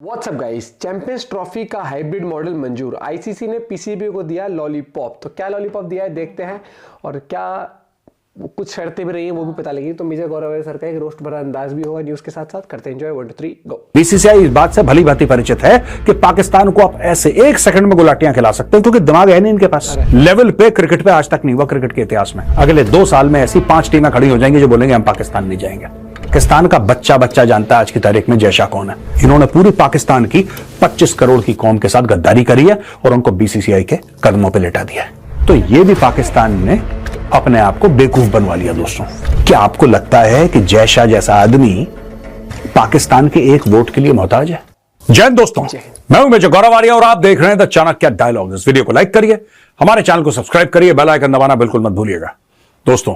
WhatsApp guys, champions trophy का hybrid model मंजूर। ICC ने पीसीबी को दिया लॉलीपॉप। तो क्या लॉलीपॉप दिया है देखते हैं, और क्या कुछ शर्तें भी रही हैं वो भी पता लगेगी। तो मेजर गौरव सर का एक रोस्ट भरा अंदाज भी होगा न्यूज के साथ साथ। करते हैं एंजॉय। 1 2 3 गो। बीसीसीआई इस बात से भली भांति परिचित है कि पाकिस्तान को आप ऐसे एक सेकंड में गुलाटियां खिला सकते हैं, क्योंकि दिमाग है नहीं इनके पास। लेवल पे क्रिकेट पे आज तक नहीं हुआ क्रिकेट के इतिहास में। अगले 2 साल में ऐसी 5 टीमें खड़ी हो जाएंगी जो बोलेंगे हम पाकिस्तान नहीं जाएंगे। पाकिस्तान का बच्चा बच्चा जानता है आज की तारीख में जयशाह कौन है। इन्होंने पूरी पाकिस्तान की 25 करोड़ की कौम के साथ गद्दारी करी है और उनको बीसीसीआई के कदमों पे लेटा दिया है। तो ये भी पाकिस्तान ने अपने आप को बेवकूफ बनवा लिया। दोस्तों, क्या आपको लगता है कि जयशाह जैसा आदमी पाकिस्तान के एक वोट के लिए मोहताज है? जय हिंद दोस्तों, मैं हूं मेजर गौरव आर्य और आप देख रहे हैं द चाणक्य डायलॉग। इस वीडियो को लाइक करिए, हमारे चैनल को सब्सक्राइब करिए, बेल आइकन दबाना बिल्कुल मत भूलिएगा। दोस्तों,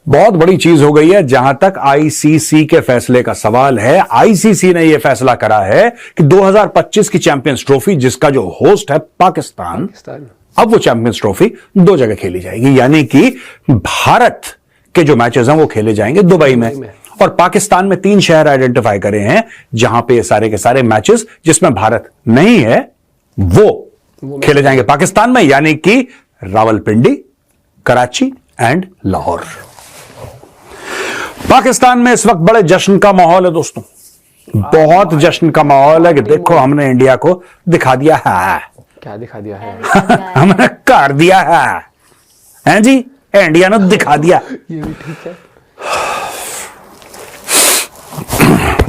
बहुत बड़ी चीज हो गई है जहां तक आईसीसी के फैसले का सवाल है। आईसीसी ने यह फैसला करा है कि 2025 की चैंपियंस ट्रॉफी, जिसका जो होस्ट है पाकिस्तान, अब वो चैंपियंस ट्रॉफी 2 जगह खेली जाएगी। यानी कि भारत के जो मैचेस हैं वो खेले जाएंगे दुबई में, और पाकिस्तान में 3 शहर आइडेंटिफाई करे हैं जहां पे सारे के सारे मैचेस जिसमें भारत नहीं है वो खेले जाएंगे पाकिस्तान में, यानी कि रावलपिंडी, कराची एंड लाहौर। पाकिस्तान में इस वक्त बड़े जश्न का माहौल है दोस्तों, बहुत जश्न का माहौल है कि देखो हमने इंडिया को दिखा दिया है। क्या दिखा दिया है? हमने कर दिया है, हैं जी, इंडिया ने दिखा दिया। ये भी ठीक है।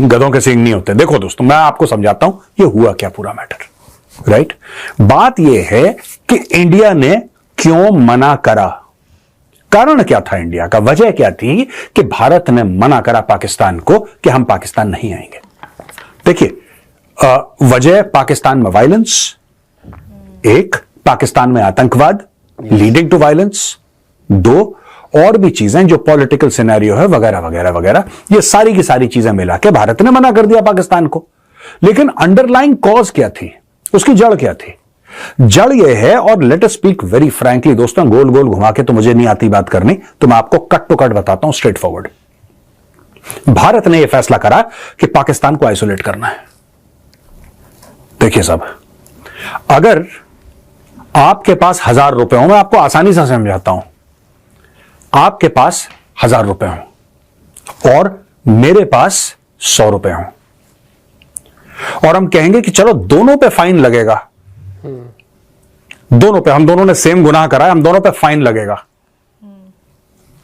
गधों के सींग नहीं होते। देखो दोस्तों, मैं आपको समझाता हूं ये हुआ क्या पूरा मैटर। राइट, बात यह है कि इंडिया ने क्यों मना करा। कारण क्या था इंडिया का, वजह क्या थी कि भारत ने मना करा पाकिस्तान को कि हम पाकिस्तान नहीं आएंगे। देखिए, वजह पाकिस्तान में वायलेंस, एक पाकिस्तान में आतंकवाद लीडिंग टू वायलेंस, 2 और भी चीजें जो पॉलिटिकल सिनेरियो है वगैरह वगैरह वगैरह, ये सारी की सारी चीजें मिला के भारत ने मना कर दिया पाकिस्तान को। लेकिन अंडरलाइंग कॉज क्या थी, उसकी जड़ क्या थी? जड़ यह है, और let us speak very frankly दोस्तों, गोल गोल घुमा के तो मुझे नहीं आती बात करनी, तो मैं आपको कट टू कट बताता हूं, स्ट्रेट फॉरवर्ड। भारत ने यह फैसला करा कि पाकिस्तान को आइसोलेट करना है। देखिए साहब, अगर आपके पास 1000 रुपए हो, मैं आपको आसानी से समझाता हूं, आपके पास 1000 रुपए हो और मेरे पास 100 रुपए हो, और हम कहेंगे कि चलो दोनों पे फाइन लगेगा, दोनों पे, हम दोनों ने सेम गुनाह करा है, हम दोनों पे फाइन लगेगा।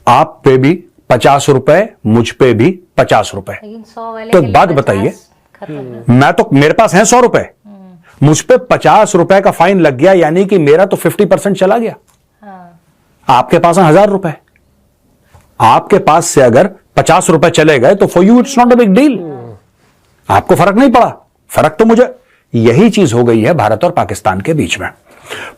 आप पे भी 50 रुपए, मुझ पे भी 50 रुपए। तो एक बात बताइए, मैं तो, मेरे पास है 100 रुपए, मुझ पे 50 रुपए का फाइन लग गया, यानी कि मेरा तो 50% चला गया। आपके पास है 1000 रुपए, आपके पास से अगर 50 रुपए चले गए तो for you it's not a big deal, आपको फर्क नहीं पड़ा। फर्क तो मुझे, यही चीज हो गई है भारत और पाकिस्तान के बीच में।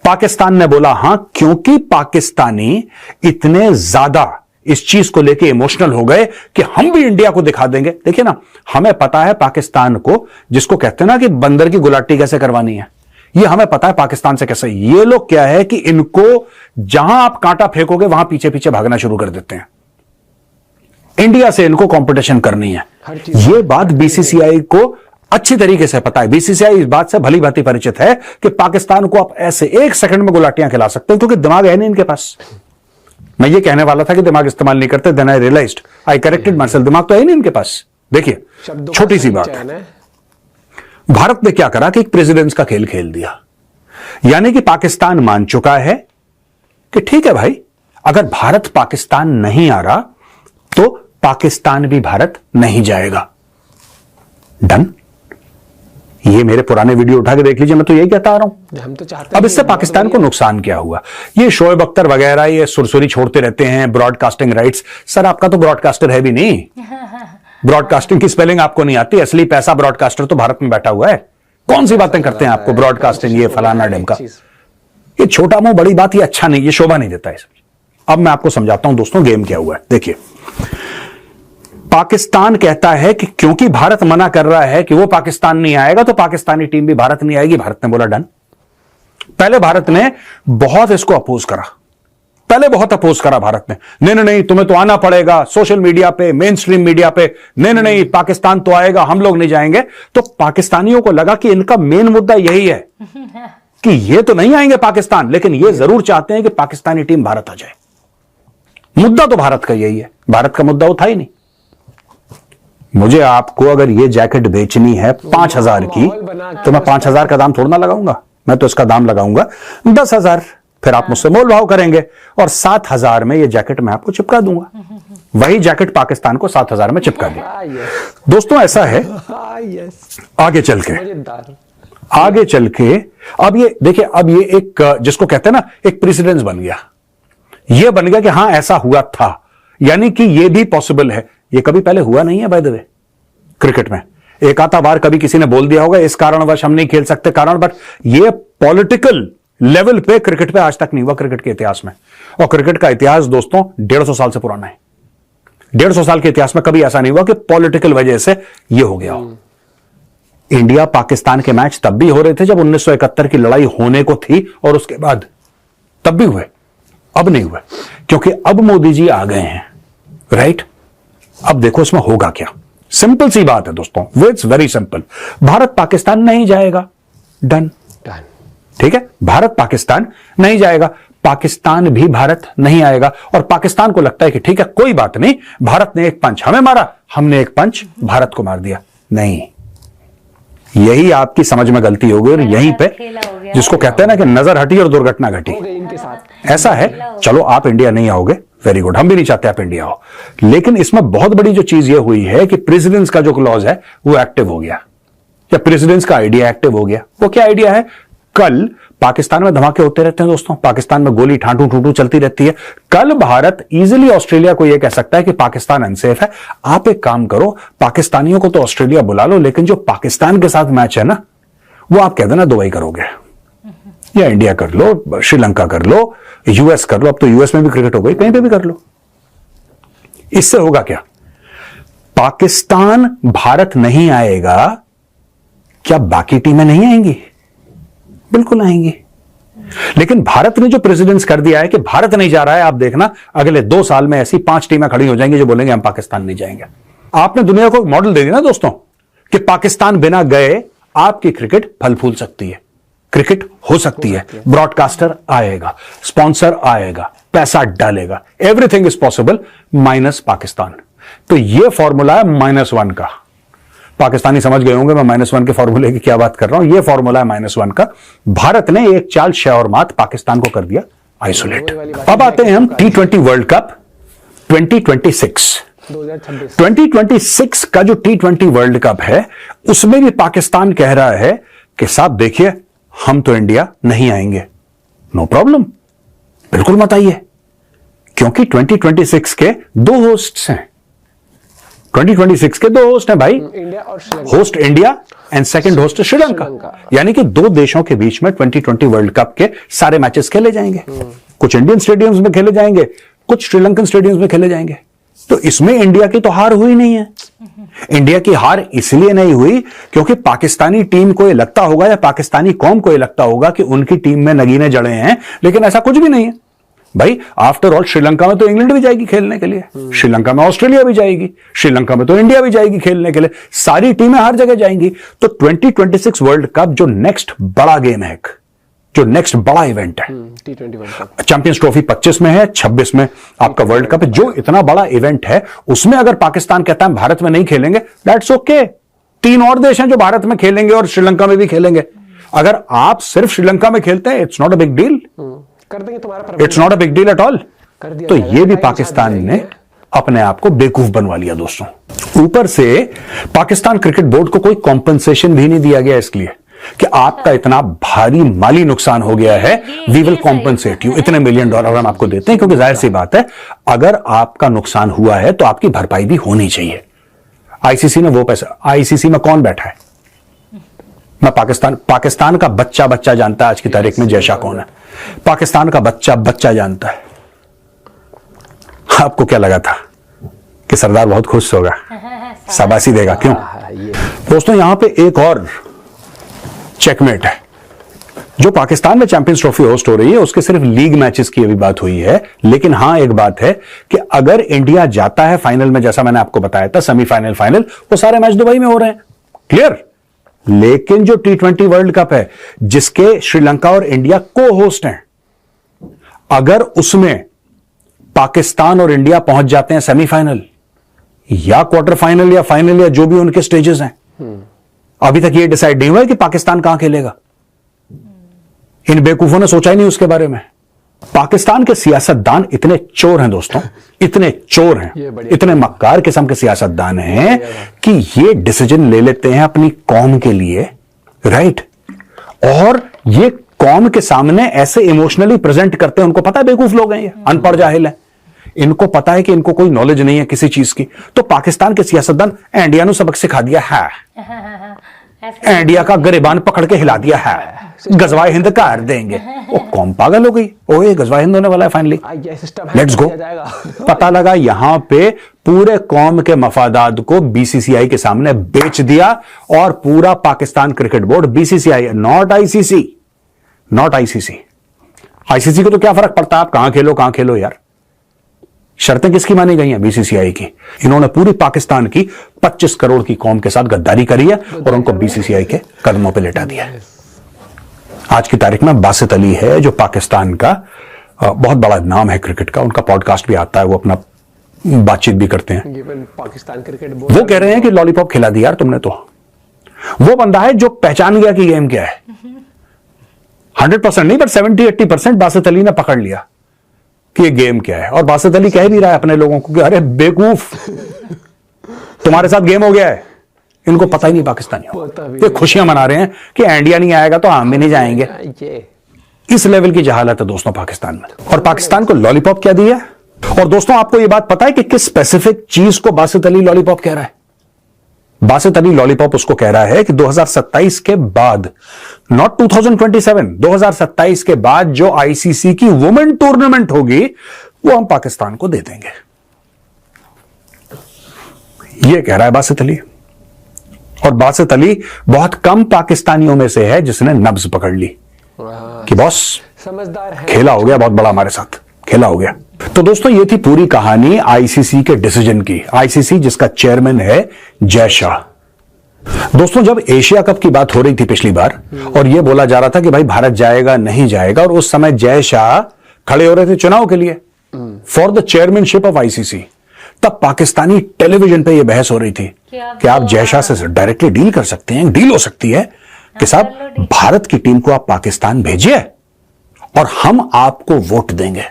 पाकिस्तान ने बोला हां, क्योंकि पाकिस्तानी इतने ज्यादा इस चीज को लेके इमोशनल हो गए कि हम भी इंडिया को दिखा देंगे। देखिए ना, हमें पता है पाकिस्तान को, जिसको कहते हैं ना कि बंदर की गुलाटी कैसे करवानी है, ये हमें पता है पाकिस्तान से कैसे। ये लोग क्या है कि इनको जहां आप कांटा फेंकोगे वहां पीछे पीछे भागना शुरू कर देते हैं। इंडिया से इनको कंपटीशन करनी है। ये बात बीसीसीआई को अच्छी तरीके से पता है। बीसीसीआई इस बात से भली भांति परिचित है कि पाकिस्तान को आप ऐसे एक सेकंड में गुलाटियां खिला सकते हैं, क्योंकि दिमाग है नहीं इनके पास। मैं ये कहने वाला था कि दिमाग इस्तेमाल नहीं करते, then I realised, I corrected myself, दिमाग तो है नहीं इनके पास। देखिए, छोटी सी बात, भारत ने क्या करा कि एक प्रेसिडेंस का खेल खेल दिया। यानी कि पाकिस्तान मान चुका है कि ठीक है भाई, अगर भारत पाकिस्तान नहीं आ रहा तो पाकिस्तान भी भारत नहीं जाएगा। डन। ये मेरे पुराने वीडियो उठा के देख लीजिए, मैं तो यही कहता आ रहा हूं। हम तो चाहते अब इससे पाकिस्तान को नुकसान क्या हुआ? ये शोएब अख्तर वगैरह ये सुरसुरी छोड़ते रहते हैं, ब्रॉडकास्टिंग राइट्स। सर, आपका तो ब्रॉडकास्टर है भी नहीं, ब्रॉडकास्टिंग की स्पेलिंग आपको नहीं आती। असली पैसा ब्रॉडकास्टर तो भारत में बैठा हुआ है। कौन सी बातें करते हैं आपको ब्रॉडकास्टिंग, ये फलाना ढिमका, ये छोटा मुंह बड़ी बात, ये अच्छा नहीं, ये शोभा नहीं देता है। अब मैं आपको समझाता हूं दोस्तों गेम क्या हुआ है। देखिए, पाकिस्तान कहता है कि क्योंकि भारत मना कर रहा है कि वो पाकिस्तान नहीं आएगा तो पाकिस्तानी टीम भी भारत नहीं आएगी। भारत ने बोला डन। पहले भारत ने बहुत इसको अपोज करा, पहले बहुत अपोज करा भारत ने, नहीं नहीं तुम्हें तो आना पड़ेगा सोशल मीडिया पे, मेन स्ट्रीम मीडिया पे, नहीं नहीं पाकिस्तान तो आएगा, हम लोग नहीं जाएंगे। तो पाकिस्तानियों को लगा कि इनका मेन मुद्दा यही है कि ये तो नहीं आएंगे पाकिस्तान, लेकिन ये जरूर चाहते हैं कि पाकिस्तानी टीम भारत आ जाए। मुद्दा तो भारत का यही है, भारत का मुद्दा वो था ही नहीं। मुझे आपको अगर ये जैकेट बेचनी है 5,000 की, तो मैं 5,000 का दाम थोड़ा ना लगाऊंगा, मैं तो इसका दाम लगाऊंगा 10,000, फिर आप मुझसे मोल भाव करेंगे और 7,000 में ये जैकेट मैं आपको चिपका दूंगा। वही जैकेट पाकिस्तान को 7,000 में चिपका दिया। दोस्तों ऐसा है, आगे चल के अब ये देखिए, अब ये एक जिसको कहते हैं ना, एक प्रेसिडेंस बन गया। ये बन गया कि हां ऐसा हुआ था, यानी कि ये भी पॉसिबल है। ये कभी पहले हुआ नहीं है बाय द वे क्रिकेट में। एक आधा बार कभी किसी ने बोल दिया होगा इस कारणवश हम नहीं खेल सकते कारण, बट ये पॉलिटिकल लेवल पे क्रिकेट पे आज तक नहीं हुआ क्रिकेट के इतिहास में। और क्रिकेट का इतिहास दोस्तों 150 साल से पुराना है। 150 साल के इतिहास में कभी ऐसा नहीं हुआ कि पॉलिटिकल वजह से ये हो गया हो। इंडिया पाकिस्तान के मैच तब भी हो रहे थे जब 1971 की लड़ाई होने को थी, और उसके बाद तब भी हुए, अब नहीं हुए, क्योंकि अब मोदी जी आ गए हैं, राइट। अब देखो इसमें होगा क्या, सिंपल सी बात है दोस्तों, it's very simple. Bharat Pakistan नहीं जाएगा, डन, ठीक है। भारत पाकिस्तान नहीं जाएगा, पाकिस्तान भी भारत नहीं आएगा। और पाकिस्तान को लगता है कि ठीक है कोई बात नहीं, भारत ने एक पंच हमें मारा, हमने एक पंच भारत को मार दिया। नहीं, यही आपकी समझ में गलती हो गई, और यहीं पे जिसको कहते हैं ना कि नजर हटी और दुर्घटना घटी, इनके साथ ऐसा है। चलो आप इंडिया नहीं आओगे, वेरी गुड, हम भी नहीं चाहते आप इंडिया आओ, लेकिन इसमें बहुत बड़ी जो चीज ये हुई है कि प्रेसिडेंस का जो क्लॉज है वो एक्टिव हो गया, या प्रेसिडेंस का आइडिया एक्टिव हो गया। वो क्या आइडिया है? कल पाकिस्तान में धमाके होते रहते हैं दोस्तों, पाकिस्तान में गोली ठाठू ठूठू चलती रहती है। कल भारत इजीली ऑस्ट्रेलिया को यह कह सकता है कि पाकिस्तान अनसेफ है, आप एक काम करो, पाकिस्तानियों को तो ऑस्ट्रेलिया बुला लो, लेकिन जो पाकिस्तान के साथ मैच है ना, वो आप कह देना दुबई करोगे, या इंडिया कर लो, श्रीलंका कर लो, यूएस कर लो। अब तो यूएस में भी क्रिकेट हो गई, कहीं पे भी कर लो। इससे होगा क्या? पाकिस्तान भारत नहीं आएगा, क्या बाकी टीमें नहीं आएंगी? बिल्कुल आएंगी। लेकिन भारत ने जो प्रेसिडेंस कर दिया है कि भारत नहीं जा रहा है, आप देखना अगले 2 साल में ऐसी 5 टीमें खड़ी हो जाएंगी जो बोलेंगे हम पाकिस्तान नहीं जाएंगे। आपने दुनिया को मॉडल दे दिया ना दोस्तों कि पाकिस्तान बिना गए आपकी क्रिकेट फल फूल सकती है, क्रिकेट हो सकती है, ब्रॉडकास्टर आएगा, स्पॉन्सर आएगा, पैसा डालेगा, everything is possible minus Pakistan. तो यह फॉर्मूला है -1 का। पाकिस्तानी समझ गए होंगे मैं -1 के फॉर्मूले की क्या बात कर रहा हूं। यह फॉर्मूला है -1 का। भारत ने एक चाल शय और मात पाकिस्तान को कर दिया आइसोलेट। अब आते हैं हम T20 वर्ल्ड कप 2026 2026 का जो T20 वर्ल्ड कप है, उसमें भी पाकिस्तान कह रहा है कि साहब देखिए हम तो इंडिया नहीं आएंगे। नो प्रॉब्लम, बिल्कुल मत आइए, क्योंकि 2026 के 2 होस्ट्स हैं। 2026 के 2 होस्ट हैं भाई, इंडिया और Sri Lanka. Host India and second host Sri Lanka. यानी कि 2 देशों के बीच में 2020 वर्ल्ड कप के सारे मैचेस खेले जाएंगे। कुछ इंडियन स्टेडियम्स में खेले जाएंगे, कुछ श्रीलंकन स्टेडियम्स में खेले जाएंगे। तो इसमें इंडिया की तो हार हुई नहीं है। इंडिया की हार इसलिए नहीं हुई क्योंकि पाकिस्तानी टीम को यह लगता होगा, या पाकिस्तानी कौम को यह लगता होगा कि उनकी टीम में नगीने जड़े हैं, लेकिन ऐसा कुछ भी नहीं है भाई। आफ्टर ऑल श्रीलंका में तो इंग्लैंड भी जाएगी खेलने के लिए, श्रीलंका में ऑस्ट्रेलिया भी जाएगी, श्रीलंका में तो इंडिया भी जाएगी खेलने के लिए, सारी टीमें हर जगह जाएंगी। तो 2026 वर्ल्ड कप जो नेक्स्ट बड़ा गेम है, जो नेक्स्ट बड़ा इवेंट है, T20 world cup, champions trophy 25 में है, 26 में आपका वर्ल्ड कप है। जो इतना बड़ा इवेंट है, उसमें अगर पाकिस्तान कहता है भारत में नहीं खेलेंगे, दैट्स ओके। 3 और देश हैं जो भारत में खेलेंगे और श्रीलंका में भी खेलेंगे। अगर आप सिर्फ श्रीलंका में खेलते हैं, it's not a big deal, कर देंगे तुम्हारा, it's not a big deal at all. तो ये भी भाई, पाकिस्तान ने अपने आप को बेवकूफ बनवा लिया दोस्तों। ऊपर से पाकिस्तान क्रिकेट बोर्ड को कोई कॉम्पनसेशन भी नहीं दिया गया इसके लिए कि आपका इतना भारी माली नुकसान हो गया है, वी विल कॉम्पनसेट यू, इतने $1 मिलियन हम आपको देते हैं। क्योंकि जाहिर सी बात है, अगर आपका नुकसान हुआ है तो आपकी भरपाई भी होनी चाहिए। आईसीसी ने वो पैसा, आईसीसी में कौन बैठा है? मैं पाकिस्तान का बच्चा जानता है आज की तारीख में जय शाह कौन है। पाकिस्तान का बच्चा जानता है। आपको क्या लगा था कि सरदार बहुत खुश होगा, शाबाशी देगा? क्यों दोस्तों, यहां पे एक और चेकमेट है। जो पाकिस्तान में चैंपियंस ट्रॉफी होस्ट हो रही है उसके सिर्फ लीग मैचेस की अभी बात हुई है, लेकिन हां एक बात है कि अगर इंडिया जाता है फाइनल में, जैसा मैंने आपको बताया था सेमीफाइनल फाइनल, वो सारे मैच दुबई में हो रहे हैं, क्लियर। लेकिन जो T20 वर्ल्ड कप है जिसके श्रीलंका और इंडिया को होस्ट हैं, अगर उसमें पाकिस्तान और इंडिया पहुंच जाते हैं सेमीफाइनल या क्वार्टर फाइनल या फाइनल या जो भी उनके स्टेजेस हैं, अभी तक ये डिसाइड नहीं हुआ है कि पाकिस्तान कहां खेलेगा। इन बेवकूफों ने सोचा ही नहीं उसके बारे में। पाकिस्तान के सियासतदान इतने चोर हैं दोस्तों, इतने चोर हैं, इतने मक्कार किस्म के सियासतदान हैं कि ये डिसीजन ले लेते हैं अपनी कौम के लिए, राइट, और ये कौम के सामने ऐसे इमोशनली प्रेजेंट करते हैं। उनको पता है बेवकूफ लोग हैं, ये अनपढ़ जाहिल हैं, इनको पता है कि इनको कोई नॉलेज नहीं है किसी चीज की। तो पाकिस्तान के सियासतदान इंडिया ने सबक सिखा दिया है, इंडिया का गिरबान पकड़ के हिला दिया है, गजवाए हिंद कर देंगे। वो कौम पागल हो गई, ओए गजवाए हिंद होने वाला है फाइनली, लेट्स गो। पता लगा यहां पे पूरे कौम के मफादात को बीसीसीआई के सामने बेच दिया, और पूरा Pakistan cricket board, BCCI not ICC, not ICC. ICC को तो क्या फर्क पड़ता है आप कहां खेलो यार। शर्तें किसकी मानी गई हैं? बीसीसीआई की। इन्होंने पूरी पाकिस्तान की 25 करोड़ की कौम के साथ गद्दारी करी है और उनको बीसीसीआई के कदमों पे लेटा दिया है। आज की तारीख में बासित अली है जो पाकिस्तान का बहुत बड़ा नाम है क्रिकेट का, उनका पॉडकास्ट भी आता है, वो अपना बातचीत भी करते हैं। पाकिस्तान क्रिकेट बोर्ड वो कह रहे हैं कि लॉलीपॉप खिला दिया यार तुमने। तो वो बंदा है जो पहचान गया कि गेम क्या है। 100% नहीं बट 70-80% बासित अली ने पकड़ लिया कि ये गेम क्या है। और बासित अली कह भी रहा है अपने लोगों को कि अरे बेवकूफ, तुम्हारे साथ गेम हो गया है। इनको पता ही नहीं पाकिस्तानियों, ये खुशियां मना रहे हैं कि इंडिया नहीं आएगा तो हम भी नहीं जाएंगे। इस लेवल की जहालत है दोस्तों पाकिस्तान में। और पाकिस्तान को लॉलीपॉप क्या दिया। और दोस्तों आपको यह बात पता है कि किस स्पेसिफिक चीज को बासित अली लॉलीपॉप कह रहा है? बासित अली लॉलीपॉप उसको कह रहा है कि 2027 के बाद, नॉट 2027, 2027 के बाद जो आईसीसी की वुमेन टूर्नामेंट होगी वो हम पाकिस्तान को दे देंगे। ये कह रहा है बासित अली। और बासित अली बहुत कम पाकिस्तानियों में से है जिसने नब्ज पकड़ ली कि बॉस समझदार है, खेला हो गया बहुत बड़ा, हमारे साथ खेला हो गया। तो दोस्तों ये थी पूरी कहानी आईसीसी के डिसीजन की। आईसीसी जिसका चेयरमैन है जय शाह। दोस्तों जब एशिया कप की बात हो रही थी पिछली बार और यह बोला जा रहा था कि भाई भारत जाएगा नहीं जाएगा, और उस समय जय शाह खड़े हो रहे थे चुनाव के लिए for the chairmanship of ICC, तब पाकिस्तानी टेलीविजन पे यह बहस हो रही थी कि आप जय शाह से डायरेक्टली डील कर सकते हैं, डील हो सकती है कि साहब भारत की टीम को आप पाकिस्तान भेजिए और हम आपको वोट देंगे,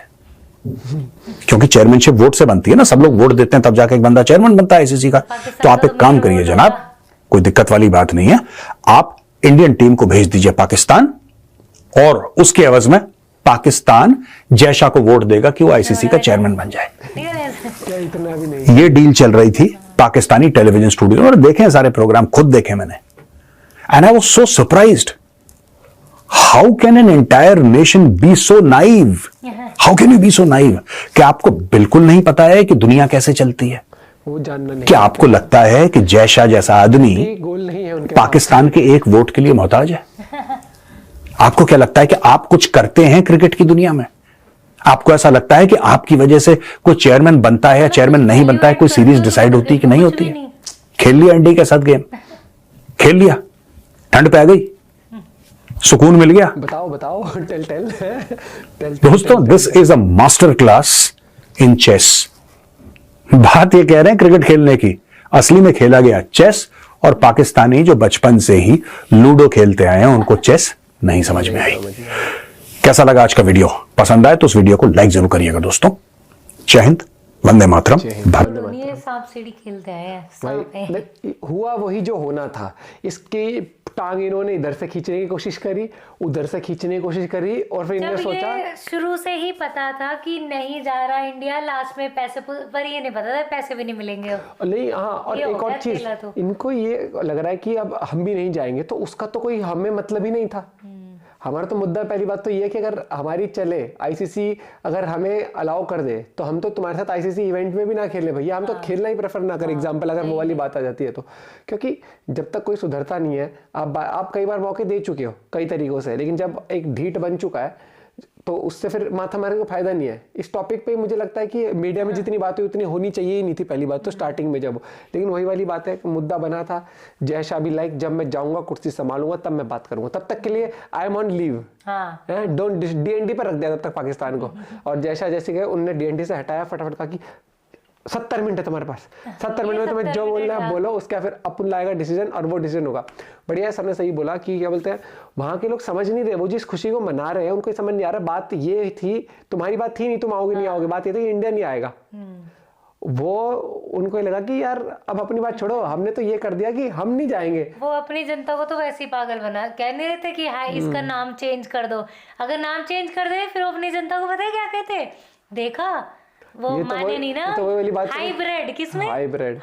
क्योंकि चेयरमैनशिप वोट से बनती है ना, सब लोग वोट देते हैं तब जाके एक बंदा चेयरमैन बनता है आईसीसी का। तो आप एक काम करिए जनाब, कोई दिक्कत वाली बात नहीं है, आप इंडियन टीम को भेज दीजिए पाकिस्तान और उसके एवज में पाकिस्तान जय शाह को वोट देगा कि वो आईसीसी का चेयरमैन बन जाए। इतना भी नहीं। ये डील चल रही थी पाकिस्तानी टेलीविजन स्टूडियो में, और देखे सारे प्रोग्राम, खुद देखे मैंने, and I was so surprised. How can an entire nation be so naive? How can you be so naive? क्या आपको बिल्कुल नहीं पता है कि दुनिया कैसे चलती है? वो जानना नहीं। क्या आपको लगता है कि जय शाह जैसा आदमी गोल नहीं है उनके पाकिस्तान के एक वोट के लिए मोहताज है? आपको क्या लगता है कि आप कुछ करते हैं क्रिकेट की दुनिया में? आपको ऐसा लगता है कि आपकी वजह से कोई चेयरमैन बनता है या चेयरमैन नहीं बनता है, कोई सीरीज डिसाइड होती है कि नहीं होती है? खेल लिया इंडिया के साथ गेम, खेल लिया, ठंड पे आ गई, सुकून मिल गया। बताओ बताओ, टेल दोस्तों this is a master class in chess. बात ये कह रहे हैं क्रिकेट खेलने की, असली में खेला गया चेस, और पाकिस्तानी जो बचपन से ही लूडो खेलते आए हैं उनको चेस नहीं समझ में आई। कैसा लगा आज का वीडियो? पसंद आए तो उस वीडियो को लाइक जरूर करिएगा दोस्तों। जय हिंद, वंदे मातरम, भारत। सांप सीढ़ी खेलते हैं भाई, हुआ वही जो होना था। इसकी टांग इन्होंने इधर से खींचने की कोशिश करी, उधर से खींचने की कोशिश करी, और फिर इन्होंने सोचा, शुरू से ही पता था कि नहीं जा रहा इंडिया, लास्ट में पैसे पर ये नहीं पता था पैसे भी नहीं मिलेंगे। नहीं हाँ, और एक और चीज इनको ये लग रहा है कि अब हम भी नहीं जाएंगे तो उसका तो कोई हमें मतलब ही नहीं था। हमारा तो मुद्दा पहली बात तो ये है कि अगर हमारी चले आईसीसी, अगर हमें अलाउ कर दे तो हम तो तुम्हारे साथ आईसीसी इवेंट में भी ना खेलें भैया, हम तो खेलना ही प्रेफर ना करें। एग्जाम्पल अगर वो वाली बात आ जाती है तो, क्योंकि जब तक कोई सुधरता नहीं है, आप कई बार मौके दे चुके हो कई तरीकों से, लेकिन जब एक ढीठ बन चुका है तो उससे फिर माथा मारने का फायदा नहीं है। इस टॉपिक पे मुझे लगता है कि मीडिया में जितनी बातें उतनी होनी चाहिए ही नहीं थी पहली बात तो स्टार्टिंग में जब, लेकिन वही वाली बात है, मुद्दा बना था जय शाह भी लाइक जब मैं जाऊंगा कुर्सी संभालूंगा तब मैं बात करूंगा, तब तक के लिए I am on leave, don't DND पर रख दिया तब तक पाकिस्तान को। और जय शाह जैसे गए उनने डीएनडी से हटाया, फटाफट कहा कि 70 मिनट है तुम्हारे पास, 70 मिनट में तुम्हें जो बोलना है बोलो, उसका फिर अपन लाएगा डिसीजन और वो डिसीजन होगा। बढ़िया सर ने सही बोला कि क्या बोलते हैं, वहां के लोग समझ नहीं रहे, वो जिस खुशी को मना रहे हैं उनको समझ नहीं आ रहा। बात ये थी, तुम्हारी बात थी नहीं तुम आओगे नहीं आओगे, बात ये थी कि इंडिया नहीं आएगा। वो उनको लगा कि यार अब अपनी बात छोड़ो, हमने तो ये कर दिया कि हम नहीं जाएंगे। वो अपनी जनता को तो वैसे ही पागल बना, कह नहीं रहे थे कि हाँ इसका नाम चेंज कर दो, अगर नाम चेंज कर दे फिर अपनी जनता को पता है क्या कहते, देखा वो माने नहीं ना, तो वही वाली बात, हाइब्रिड किसमें, हाइब्रिड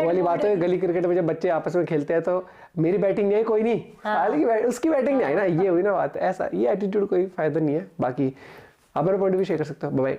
वाली बात है। गली क्रिकेट में जब बच्चे आपस में खेलते हैं तो मेरी बैटिंग नहीं आई कोई नहीं, हालांकि उसकी बैटिंग नहीं आई ना, ये हुई ना बात। ऐसा ये एटीट्यूड कोई फायदा नहीं है। बाकी आप अपना पॉइंट भी शेयर कर सकते हो। Bye bye.